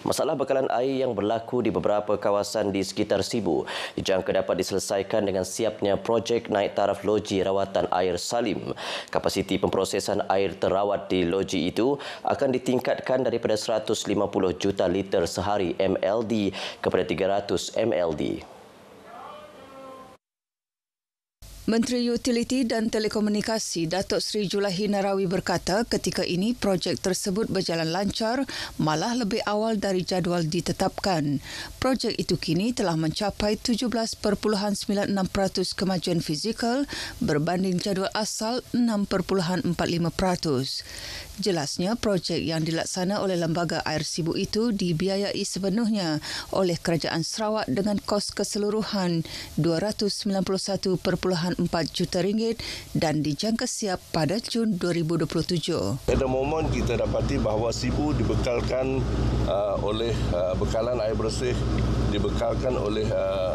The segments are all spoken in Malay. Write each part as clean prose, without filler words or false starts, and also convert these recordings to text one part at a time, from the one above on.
Masalah bekalan air yang berlaku di beberapa kawasan di sekitar Sibu dijangka dapat diselesaikan dengan siapnya projek naik taraf loji rawatan air Salim. Kapasiti pemprosesan air terawat di loji itu akan ditingkatkan daripada 150 juta liter sehari MLD kepada 300 MLD. Menteri Utiliti dan Telekomunikasi Datuk Seri Julaihi Narawi berkata ketika ini projek tersebut berjalan lancar malah lebih awal dari jadual ditetapkan. Projek itu kini telah mencapai 17.96% kemajuan fizikal berbanding jadual asal 6.45%. Jelasnya, projek yang dilaksana oleh Lembaga Air Sibu itu dibiayai sepenuhnya oleh Kerajaan Sarawak dengan kos keseluruhan RM291.4 juta dan dijangka siap pada Jun 2027. Pada momen kita dapati bahawa Sibu dibekalkan oleh bekalan air bersih, dibekalkan oleh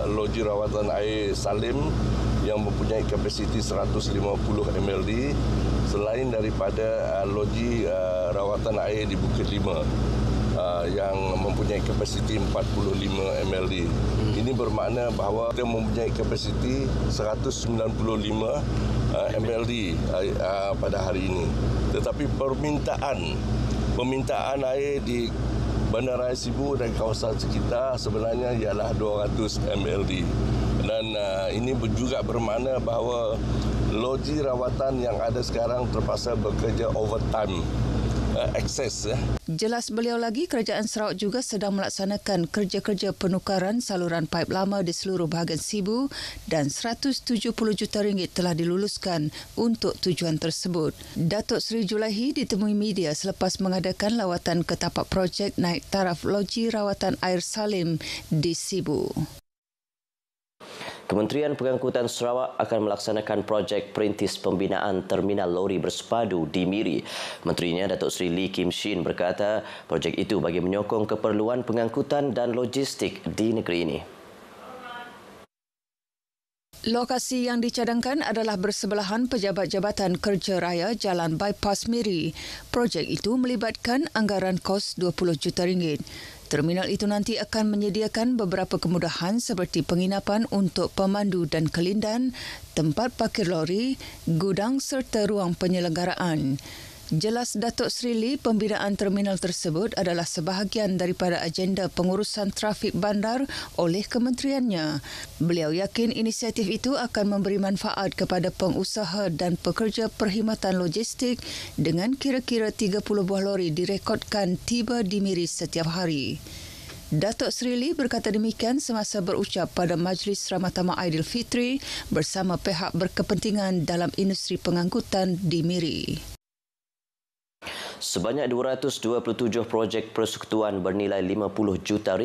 loji rawatan air Salim yang mempunyai kapasiti 150 MLD selain daripada loji rawatan air di Bukit Lima yang mempunyai kapasiti 45 MLD. Ini bermakna bahawa kita mempunyai kapasiti 195 MLD pada hari ini. Tetapi permintaan air di Bandaraya Sibu dan kawasan sekitar sebenarnya ialah 200 MLD. Dan ini juga bermakna bahawa loji rawatan yang ada sekarang terpaksa bekerja overtime. Akses. Jelas beliau lagi, Kerajaan Sarawak juga sedang melaksanakan kerja-kerja penukaran saluran paip lama di seluruh bahagian Sibu dan RM170 juta telah diluluskan untuk tujuan tersebut. Datuk Seri Julaihi ditemui media selepas mengadakan lawatan ke tapak projek naik taraf loji rawatan air Salim di Sibu. Kementerian Pengangkutan Sarawak akan melaksanakan projek perintis pembinaan terminal lori bersepadu di Miri. Menterinya Datuk Seri Lee Kim Shin berkata projek itu bagi menyokong keperluan pengangkutan dan logistik di negeri ini. Lokasi yang dicadangkan adalah bersebelahan Pejabat Jabatan Kerja Raya Jalan Bypass Miri. Projek itu melibatkan anggaran kos RM20 juta. Terminal itu nanti akan menyediakan beberapa kemudahan seperti penginapan untuk pemandu dan kelindan, tempat parkir lori, gudang serta ruang penyelenggaraan. Jelas Datuk Seri Lee, pembinaan terminal tersebut adalah sebahagian daripada agenda pengurusan trafik bandar oleh kementeriannya. Beliau yakin inisiatif itu akan memberi manfaat kepada pengusaha dan pekerja perkhidmatan logistik dengan kira-kira 30 buah lori direkodkan tiba di Miri setiap hari. Datuk Seri Lee berkata demikian semasa berucap pada Majlis Ramatama Aidilfitri bersama pihak berkepentingan dalam industri pengangkutan di Miri. Sebanyak 227 projek persekutuan bernilai RM50 juta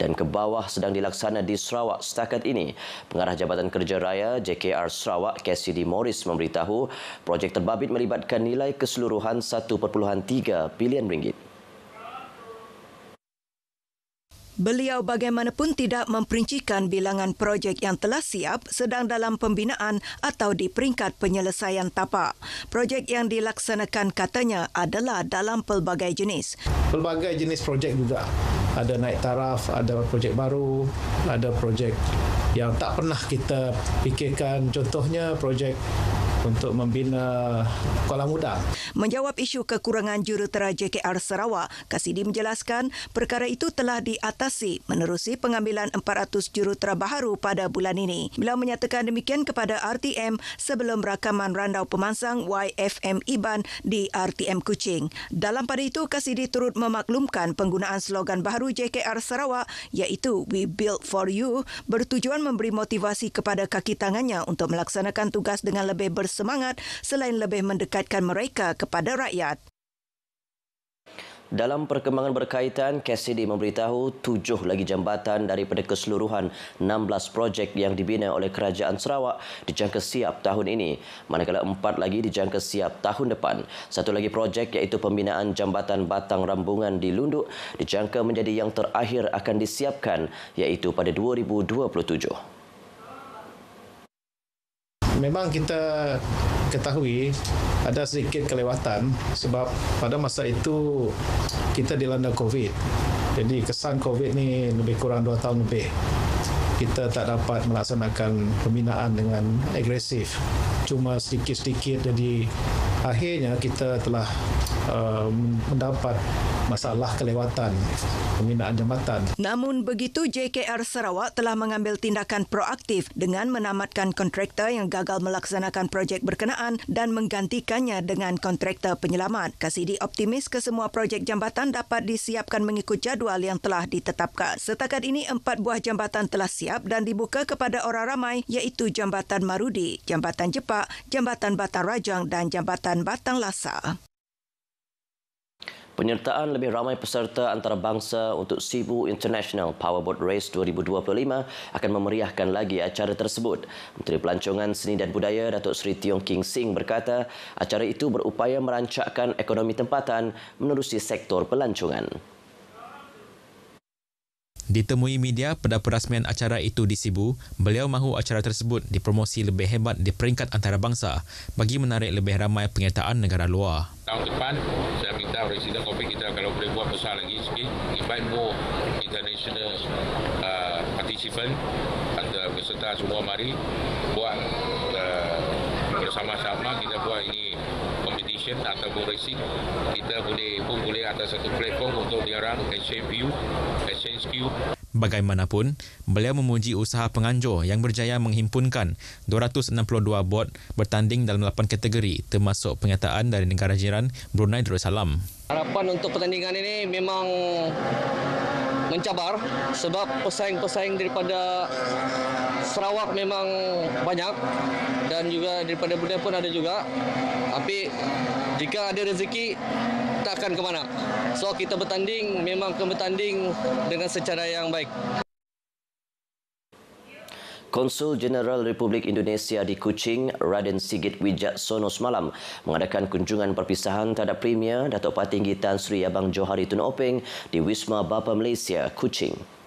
dan ke bawah sedang dilaksana di Sarawak setakat ini. Pengarah Jabatan Kerja Raya JKR Sarawak, Cassidy Morris memberitahu projek terbabit melibatkan nilai keseluruhan RM1.3 bilion. Beliau bagaimanapun tidak memperincikan bilangan projek yang telah siap, sedang dalam pembinaan atau di peringkat penyelesaian tapak. Projek yang dilaksanakan katanya adalah dalam pelbagai jenis. Pelbagai jenis projek juga. Ada naik taraf, ada projek baru, ada projek yang tak pernah kita fikirkan. Contohnya projek untuk membina kolam udang. Menjawab isu kekurangan jurutera JKR Sarawak, Cassidy menjelaskan perkara itu telah diatasi menerusi pengambilan 400 jurutera baharu pada bulan ini. Beliau menyatakan demikian kepada RTM sebelum rakaman randau pemansang YFM Iban di RTM Kuching. Dalam pada itu, Cassidy turut memaklumkan penggunaan slogan baharu JKR Sarawak iaitu We Build For You bertujuan memberi motivasi kepada kaki tangannya untuk melaksanakan tugas dengan lebih bersemangat selain lebih mendekatkan mereka kepada rakyat. Dalam perkembangan berkaitan, Cassidy memberitahu 7 lagi jambatan daripada keseluruhan 16 projek yang dibina oleh Kerajaan Sarawak dijangka siap tahun ini, manakala 4 lagi dijangka siap tahun depan. Satu lagi projek iaitu pembinaan jambatan Batang Rambungan di Lunduk dijangka menjadi yang terakhir akan disiapkan iaitu pada 2027. memang kita ketahui ada sedikit kelewatan sebab pada masa itu kita dilanda COVID. Jadi kesan COVID ni lebih kurang 2 tahun lebih. Kita tak dapat melaksanakan pembinaan dengan agresif. Cuma sedikit-sedikit, jadi akhirnya kita telah mendapat masalah kelewatan pembinaan jambatan. Namun begitu, JKR Sarawak telah mengambil tindakan proaktif dengan menamatkan kontraktor yang gagal melaksanakan projek berkenaan dan menggantikannya dengan kontraktor penyelamat. Kasidi optimis kesemua projek jambatan dapat disiapkan mengikut jadual yang telah ditetapkan. Setakat ini 4 buah jambatan telah siap dan dibuka kepada orang ramai, iaitu Jambatan Marudi, Jambatan Jepak, Jambatan Batang Rajang dan Jambatan Batang Lasa. Penyertaan lebih ramai peserta antarabangsa untuk Cebu International Powerboat Race 2025 akan memeriahkan lagi acara tersebut. Menteri Pelancongan Seni dan Budaya Datuk Seri Tiong King Sing berkata acara itu berupaya merancakkan ekonomi tempatan menerusi sektor pelancongan. Ditemui media pada perasmian acara itu di Cebu, beliau mahu acara tersebut dipromosi lebih hebat di peringkat antarabangsa bagi menarik lebih ramai penyertaan negara luar. Tahun depan, saya minta Presiden Kopi kita kalau boleh buat besar lagi sikit, invite more international participant atau peserta semua mari buat bersama-sama kita buat ini competition ataupun racing. Kita boleh atas satu platform untuk diorang exchange view, exchange skill. Bagaimanapun, beliau memuji usaha penganjur yang berjaya menghimpunkan 262 bot bertanding dalam 8 kategori termasuk penyertaan dari negara jiran Brunei Darussalam. Harapan untuk pertandingan ini memang mencabar sebab pesaing-pesaing daripada Sarawak memang banyak dan juga daripada Brunei pun ada juga. Tapi jika ada rezeki takkan ke mana. So kita bertanding memang akan bertanding dengan secara yang baik. Konsul Jeneral Republik Indonesia di Kuching, Raden Sigit Wijaksono semalam mengadakan kunjungan perpisahan terhadap Premier Datuk Patinggi Tan Sri Abang Johari Tun Openg di Wisma Bapa Malaysia, Kuching.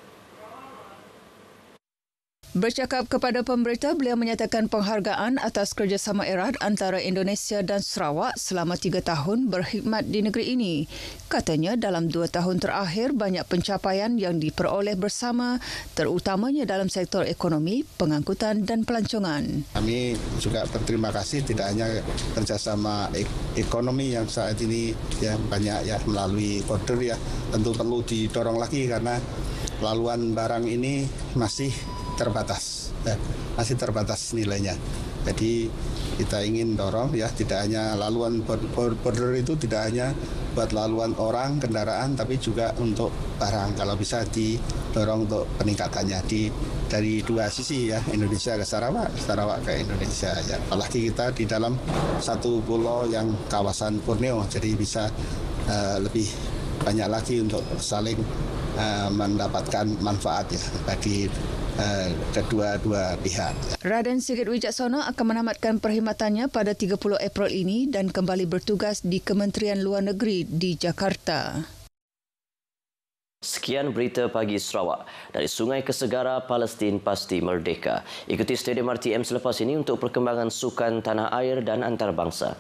Bercakap kepada pemberita, beliau menyatakan penghargaan atas kerjasama erat antara Indonesia dan Sarawak selama 3 tahun berkhidmat di negeri ini. Katanya dalam 2 tahun terakhir banyak pencapaian yang diperoleh bersama, terutamanya dalam sektor ekonomi, pengangkutan dan pelancongan. Kami juga berterima kasih tidak hanya kerjasama ekonomi yang saat ini ya banyak ya melalui border ya, tentu perlu didorong lagi karena laluan barang ini masih terbatas, masih terbatas nilainya. Jadi kita ingin dorong ya tidak hanya laluan border itu tidak hanya buat laluan orang, kendaraan, tapi juga untuk barang. Kalau bisa didorong untuk peningkatannya dari 2 sisi ya, Indonesia ke Sarawak, Sarawak ke Indonesia ya. Apalagi kita di dalam satu pulau yang kawasan Borneo, jadi bisa lebih banyak lagi untuk saling mendapatkan manfaat ya bagi kedua-dua pihak. Raden Sigit Wijaksono akan menamatkan perkhidmatannya pada 30 April ini dan kembali bertugas di Kementerian Luar Negeri di Jakarta. Sekian berita pagi Sarawak. Dari sungai ke segara, Palestin pasti merdeka. Ikuti Stadium RTM selepas ini untuk perkembangan sukan tanah air dan antarabangsa.